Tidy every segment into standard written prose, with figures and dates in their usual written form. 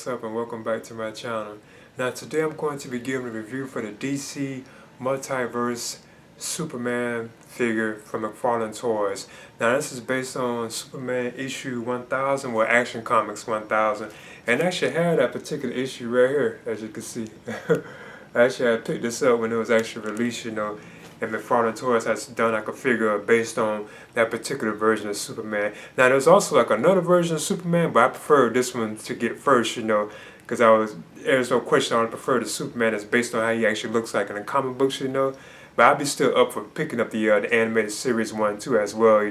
what's up, and welcome back to my channel. Now today I'm going to be giving a review for the DC Multiverse Superman figure from McFarlane Toys. Now this is based on Superman issue 1000, or Action Comics 1000, and I actually had that particular issue right here, as you can see. I picked this up when it was actually released, and McFarlane Toys has done like a figure based on that particular version of Superman. Now there's also like another version of Superman, but I preferred this one to get first, because there's no question I would prefer the Superman that's based on how he actually looks like in the comic books, But I'd be still up for picking up the animated series 1 too as well,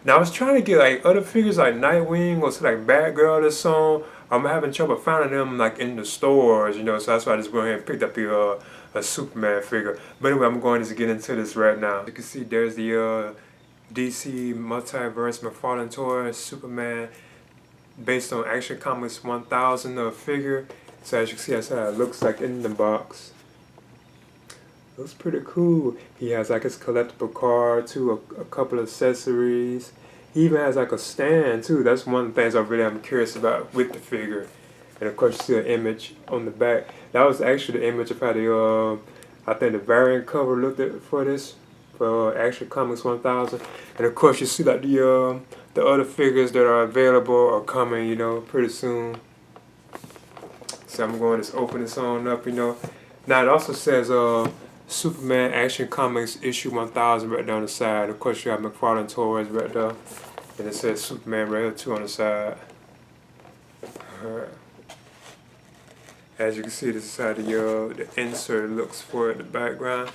Now I was trying to get like other figures like Nightwing or like Batgirl or something. I'm having trouble finding them like in the stores, so that's why I just went ahead and picked up a Superman figure. But anyway, I'm going to get into this right now. You can see there's the DC Multiverse McFarlane Toys Superman based on Action Comics 1000 figure. So as you can see, that's how it looks like in the box. Looks pretty cool. He has like his collectible card too, a couple of accessories. He even has like a stand too. That's one of the things I'm curious about with the figure. And of course you see an image on the back. That was actually the image of how the I think the variant cover looked at for this, for Action Comics 1000. And of course you see like the other figures that are available are coming, pretty soon. So I'm going to open this on up, Now it also says Superman Action Comics issue 1000 right down the side. Of course you have McFarlane Toys right there. And it says Superman right here too on the side. Alright. As you can see, this is how the insert looks for it in the background.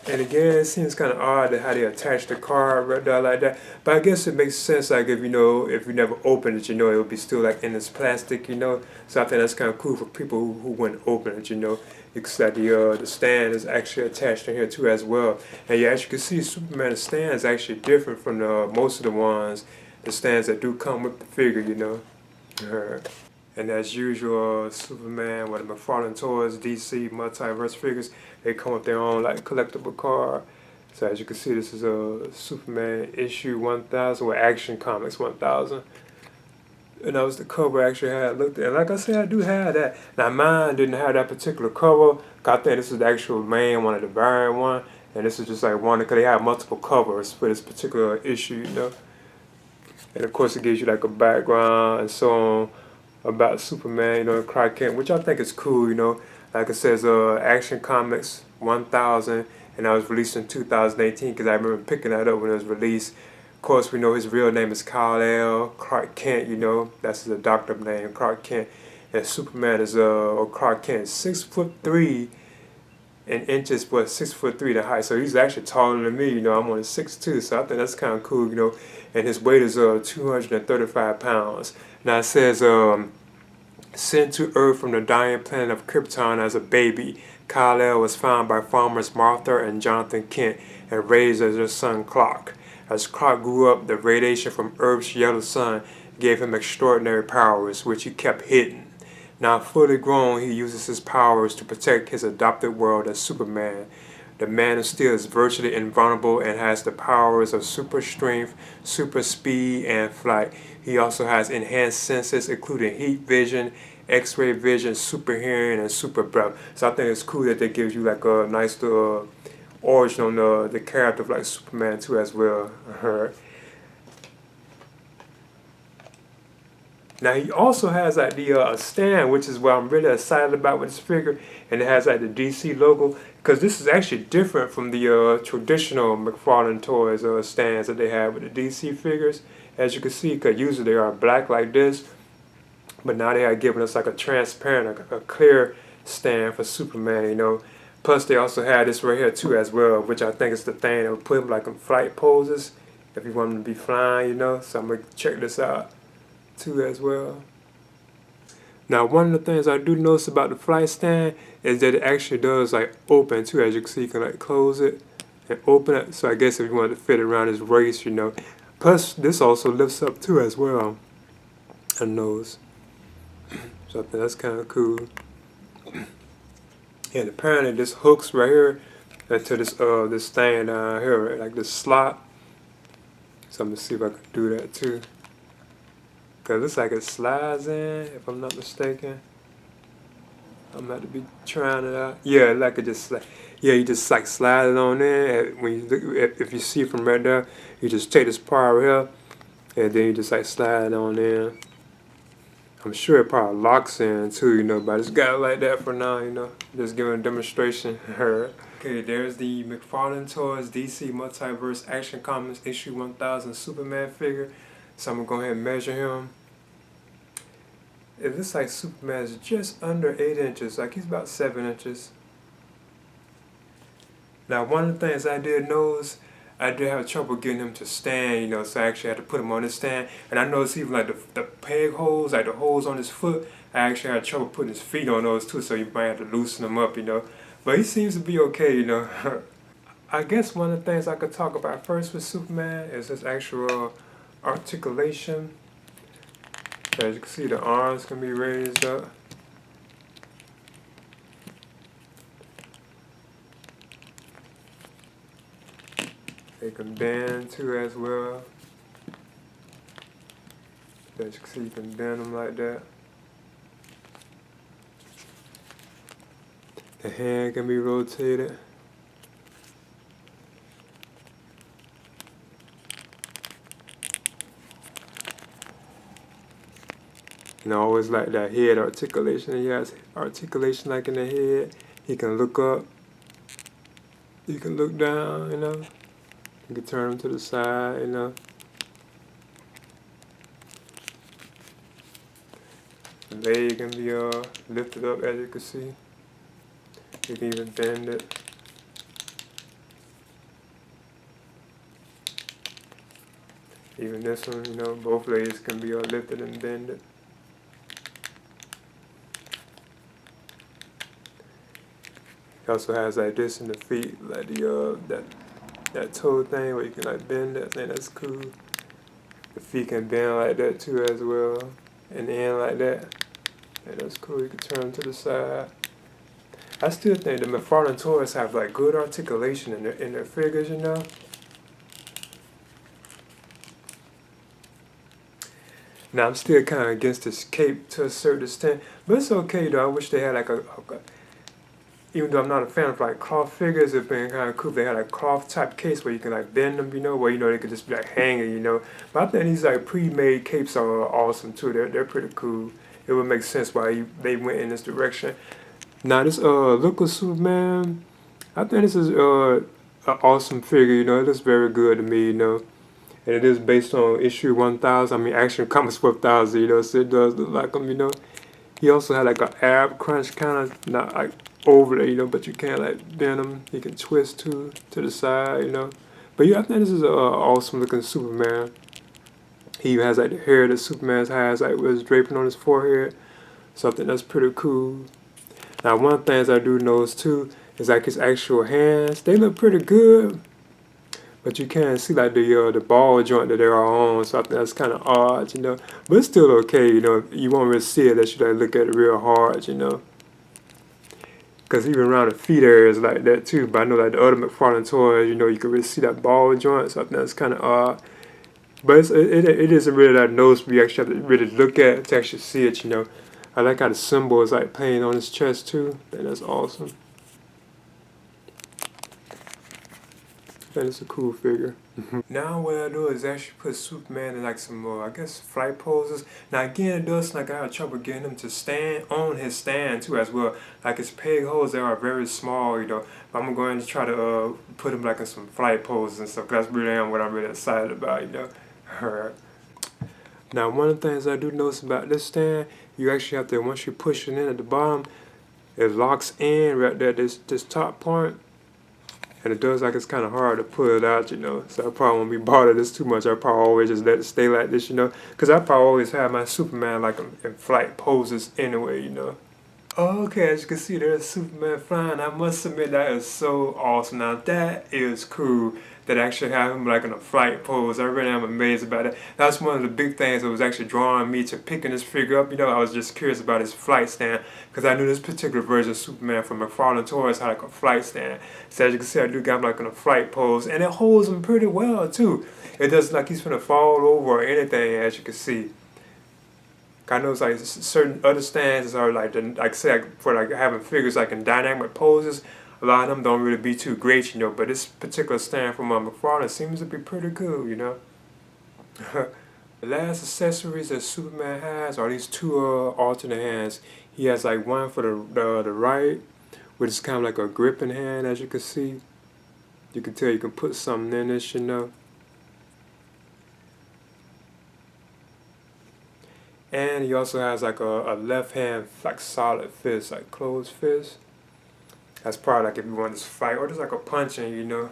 And again, it seems kind of odd that how they attach the card right there like that. But I guess it makes sense, like if if you never open it, it will be still like in this plastic, So I think that's kind of cool for people who wouldn't open it, You can see that the stand is actually attached in here too as well. And yeah, as you can see, Superman's stand is actually different from most of the stands that do come with the figure, And as usual, Superman with the McFarlane Toys DC Multiverse figures, they come with their own like collectible card. So as you can see, this is a Superman issue 1000 with Action Comics 1000. And that was the cover I actually had looked at. And like I said, I do have that. Now mine didn't have that particular cover. I think this is the actual main one of the variant one. And this is just like one, because they have multiple covers for this particular issue, And of course it gives you like a background and so on about Superman, and Clark Kent, which I think is cool, Like it says Action Comics 1000, and that was released in 2018, because I remember picking that up when it was released. Of course, we know his real name is Kal-El Clark Kent, That's his adoptive name, Clark Kent. And Superman is, or Clark Kent, 6'3" in inches, but 6'3" the height. So he's actually taller than me, I'm only 6'2", so I think that's kind of cool, And his weight is 235 pounds. Now it says, sent to Earth from the dying planet of Krypton as a baby, Kal-El was found by farmers Martha and Jonathan Kent and raised as their son Clark. As Clark grew up, the radiation from Earth's yellow sun gave him extraordinary powers, which he kept hidden. Now fully grown, he uses his powers to protect his adopted world as Superman. The Man of Steel is virtually invulnerable and has the powers of super strength, super speed, and flight. He also has enhanced senses, including heat vision, X-ray vision, super hearing, and super breath. So I think it's cool that they give you like a nice little origin on the character of like Superman too as well. Now he also has like the stand, which is what I'm really excited about with this figure, and it has like the DC logo, because this is actually different from the traditional McFarlane Toys stands that they have with the DC figures, as you can see, because usually they are black like this, but now they are giving us like a transparent, a clear stand for Superman, Plus they also have this right here too as well, which I think is the thing that would put him like in flight poses if you want him to be flying, So I'm gonna check this out too as well. Now one of the things I do notice about the flight stand is that it actually does like open too. As you can see, you can like close it and open it. So I guess if you wanted to fit it around his waist, Plus this also lifts up too as well, a nose. So I think that's kind of cool. And apparently this hooks right here into this thing down here, right? Like this slot. So I'm gonna see if I can do that too. Cause it looks like it slides in, if I'm not mistaken. I'm about to be trying it out. Yeah, like it just yeah, you just like slide it on in. And when you look, if you see from right there, you just take this part right here, and then you just like slide it on in. I'm sure it probably locks in too, but I just got it like that for now, just giving a demonstration. Okay, there's the McFarlane Toys DC Multiverse Action Comics issue 1000 Superman figure. So I'm gonna go ahead and measure him. It looks like Superman is just under 8 inches, like he's about 7 inches. Now, one of the things I did notice, I did have trouble getting him to stand, so I actually had to put him on the stand. And I noticed even like the peg holes, like the holes on his foot, I actually had trouble putting his feet on those too, so you might have to loosen them up, But he seems to be okay, I guess one of the things I could talk about first with Superman is his actual articulation. As you can see, the arms can be raised up. They can bend too as well. As you can see, you can bend them like that. The hand can be rotated. Always like that head articulation. He has articulation like in the head. He can look up. He can look down, You can turn him to the side, The leg can be lifted up, as you can see. You can even bend it. Even this one, both legs can be lifted and bended. He also has like this in the feet, like the that toe thing where you can like bend it. I think that's cool. The feet can bend like that too as well, and end like that. And that's cool. You can turn them to the side. I still think the McFarlane Toys have like good articulation in their figures, Now I'm still kind of against this cape to a certain extent, but it's okay though. I wish they had like even though I'm not a fan of like cloth figures, it'd been kind of cool if they had a cloth type case where you can like bend them, where they could just be like hanging, But I think these like pre-made capes are awesome too. They're pretty cool. It would make sense why they went in this direction. Now this look of Superman, I think this is an awesome figure. It looks very good to me, And it is based on issue 1000. I mean, Action Comics 1000, so it does look like him, He also had like an ab crunch kind of, not like overlay, but you can't like bend him. He can twist to the side, But yeah, I think this is an awesome looking Superman. He even has like the hair that Superman has, like was draping on his forehead. So I think that's pretty cool. Now, one of the things I do notice too is like his actual hands. They look pretty good, but you can't see like the ball joint that they're on. So I think that's kind of odd, But it's still okay, You won't really see it unless you like look at it real hard, Because even around the feet areas like that too. But I know like the other McFarlane Toys, you can really see that ball joint. So I think that's kind of odd. But it isn't really that noticeable. You actually have to really look at it to actually see it, I like how the symbol is like painted on his chest too. I think that's awesome. That is a cool figure. Now what I do is actually put Superman in like some I guess flight poses. Now again, it does like I have trouble getting him to stand on his stand too as well. Like his peg holes, they are very small, But I'm going to try to put him like in some flight poses and stuff. That's really what I'm really excited about, Now one of the things I do notice about this stand, you actually have to, once you push it in at the bottom, it locks in right there, this top part. And it does like it's kind of hard to pull it out, So I probably won't be bothered this too much. I probably always just let it stay like this, Because I probably always have my Superman like in flight poses anyway, Okay, as you can see, there's Superman flying. I must admit that is so awesome. Now that is cool. That actually have him like in a flight pose. I really am amazed about it. That's one of the big things that was actually drawing me to picking this figure up. I was just curious about his flight stand because I knew this particular version of Superman from McFarlane Toys had like a flight stand. So as you can see, I do got him like in a flight pose, and it holds him pretty well too. It doesn't like he's gonna fall over or anything, as you can see. I know it's like certain other stands are like, like say like for like having figures like in dynamic poses, a lot of them don't really be too great, you know. But this particular stand from McFarlane seems to be pretty cool, you know. The last accessories that Superman has are these two alternate hands. He has like one for the right, which is kind of like a gripping hand, as you can see. You can tell you can put something in this, you know. And he also has like a left hand, like solid fist, like closed fist. That's probably like if you want to fight, or just like a punching, you know.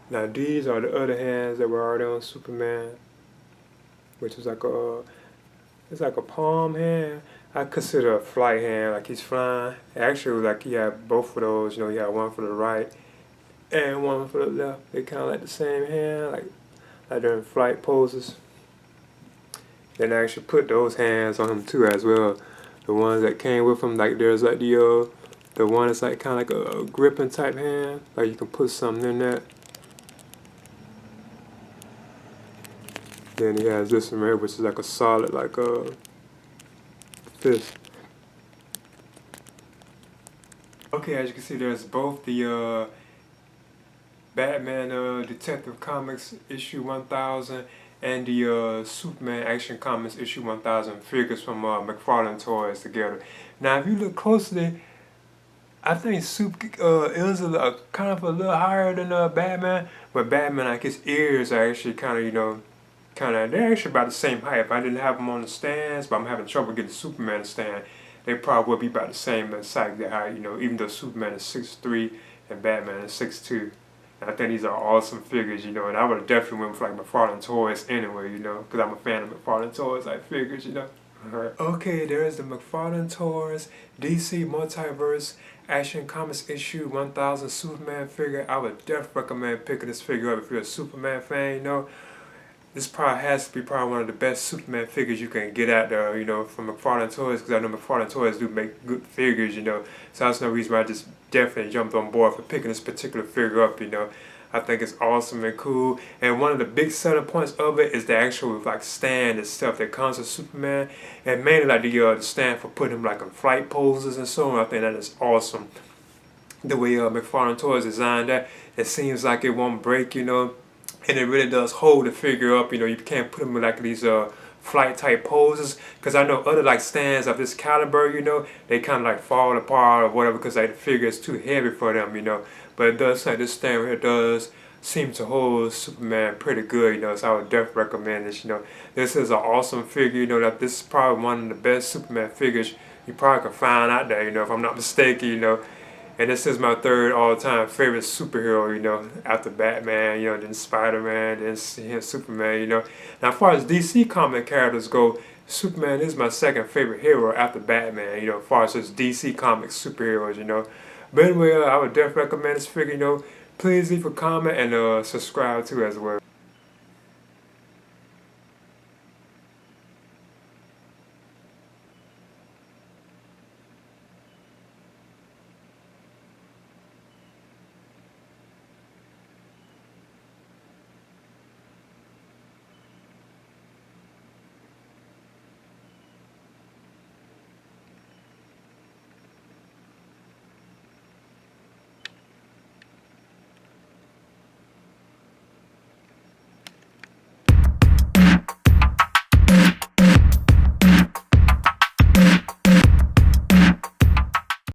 Now these are the other hands that were already on Superman, which is like it's like a palm hand. I consider a flight hand, like he's flying. Actually, like he had both of those, you know, he had one for the right and one for the left. They kind of like the same hand, like they're in flight poses. Then I actually put those hands on him too as well. The ones that came with him, like there's like the one that's like kind of like a gripping type hand, like you can put something in that. Then he has this one right, which is like a solid like a fist. Okay, as you can see, there's both the Batman Detective Comics issue 1000 and the Superman Action Comics issue 1000 figures from McFarlane Toys together. Now, if you look closely, I think it was kind of a little higher than Batman, but Batman, like his ears are actually kind of, you know, they're actually about the same height. If I didn't have them on the stands, but I'm having trouble getting Superman to stand, they probably would be about the same size height, you know, even though Superman is 6'3" and Batman is 6'2". I think these are awesome figures, you know, and I would have definitely went with like McFarlane Toys anyway, you know, because I'm a fan of McFarlane Toys like figures, you know. Okay, there's the McFarlane Toys DC Multiverse Action Comics issue 1000 Superman figure. I would definitely recommend picking this figure up if you're a Superman fan, you know. This probably has to be probably one of the best Superman figures you can get out there, you know, from McFarlane Toys, because I know McFarlane Toys do make good figures, you know. So that's no reason why I just definitely jumped on board for picking this particular figure up, you know. I think it's awesome and cool. And one of the big selling points of it is the actual like stand and stuff that comes with Superman, and mainly like the stand for putting him like in flight poses and so on. I think that is awesome. The way McFarlane Toys designed that, it seems like it won't break, you know. And it really does hold the figure up, you know. You can't put them in like these flight type poses, because I know other like stands of this caliber, you know, they kind of like fall apart or whatever because like the figure is too heavy for them, you know. But it does like this stand here does seem to hold Superman pretty good, you know. So I would definitely recommend this, you know. This is an awesome figure, you know. That this is probably one of the best Superman figures you probably can find out there, you know, if I'm not mistaken, you know. And this is my third all-time favorite superhero, you know, after Batman, you know, then Spider-Man, then Superman, you know. Now, as far as DC comic characters go, Superman is my second favorite hero after Batman, you know, as far as just DC comics superheroes, you know. But anyway, I would definitely recommend this figure, you know. Please leave a comment and subscribe too as well.